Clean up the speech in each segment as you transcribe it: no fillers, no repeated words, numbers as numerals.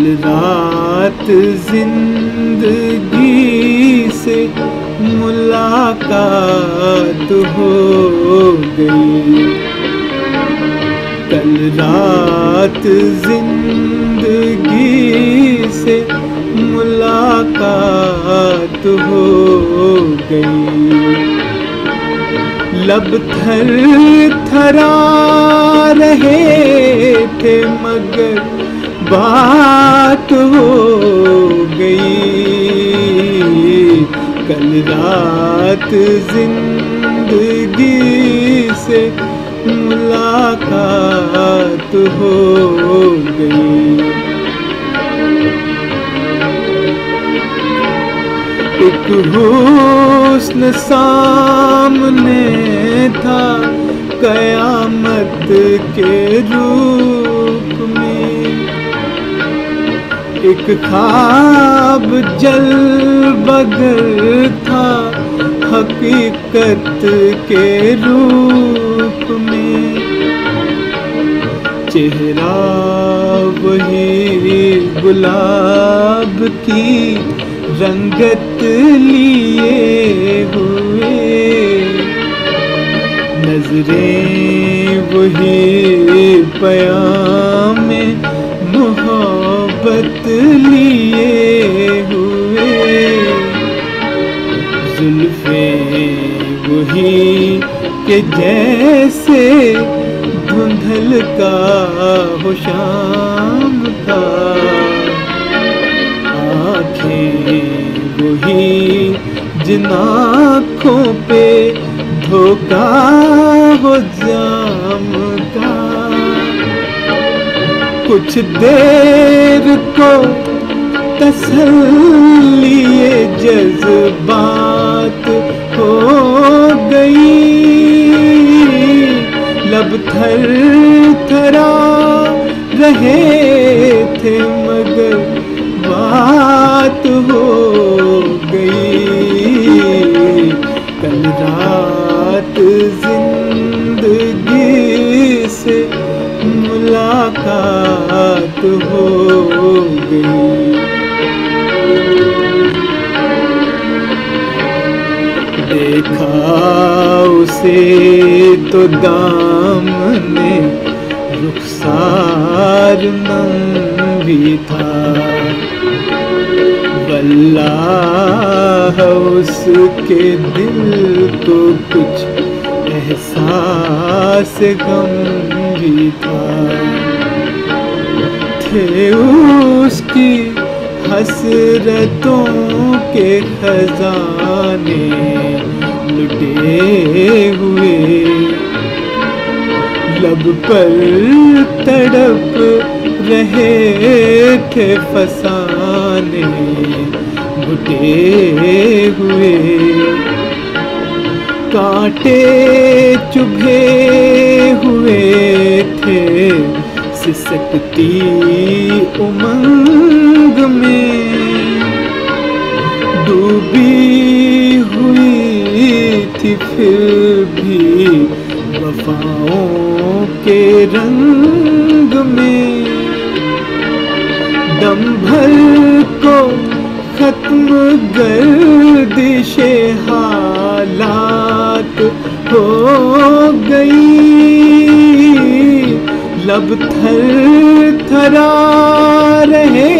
कल रात जिंदगी से मुलाकात हो गई। कल रात जिंदगी से मुलाकात हो गई। लब थर थरा रहे थे मगर बात हो गई। कल रात जिंदगी से मुलाकात हो गई। एक हुस्न सामने था कयामत के रूप में। एक ख्वाब जल बगर था हकीकत के रूप में। चेहरा वही गुलाब की रंगत लिए हुए। नजरें वही पयाम मोहब्बत लिए हुए। जुल्फे वही के जैसे धुंधल का हो शाम का। आँखें वही जिन आँखों पे धोखा हो जाम का। कुछ देर को तसल्ली जज्बात हो गई। लब थर थरा रहे थे मगर बात हो गई। कल रात जिंदगी से मुलाकात हो गई। देखा उसे तो दामने रुखसार नंगी था। वल्लाह उसके दिल को कुछ एहसास गम भी था। थे उसकी हसरतों के खजाने लुटे हुए। लब पर तड़प रहे थे फसाने घुटे हुए। कांटे चुभे हुए थे सिसकती उमंग में। डूबी हुई थी फिर भी वफाओं के रंग में। दम भर को खत्म गर्दिशे हालात हो गई। लब थर थरा रहे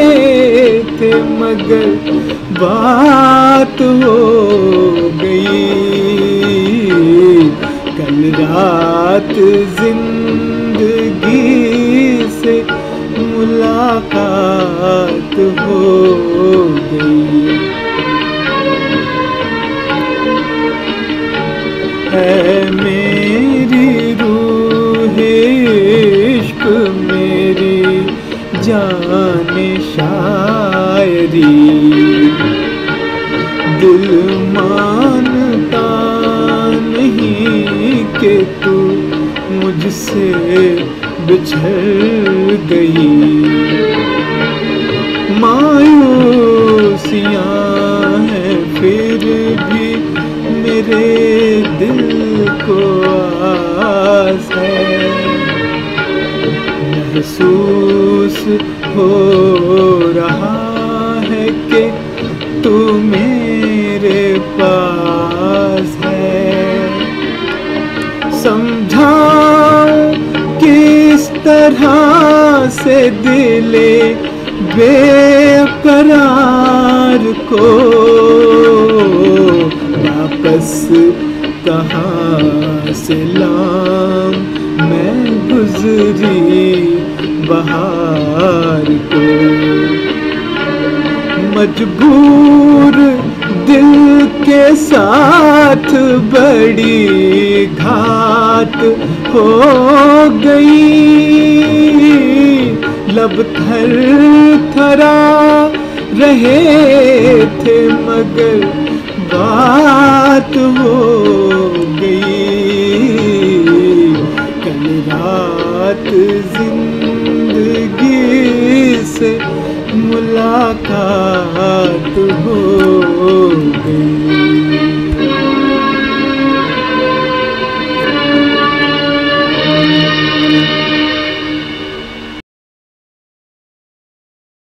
थे मगर बात हो गई। कल रात जिंदगी से मुलाकात हो गई। है मेरी रूह इश्क मेरी जाने शायरी। दिल मानता नहीं कि तू मुझसे बिछड़ गई। मायूसियाँ हैं फिर भी मेरे दिल को आस है। महसूस हो दिले बेकरार को वापस कहाँ से लाऊं मैं गुजरी बहार को। मजबूर दिल के साथ बड़ी घात हो गई, लब थर थरा रहे थे मगर बात हो गई। कल रात जिंदगी से मुलाकात हो गई।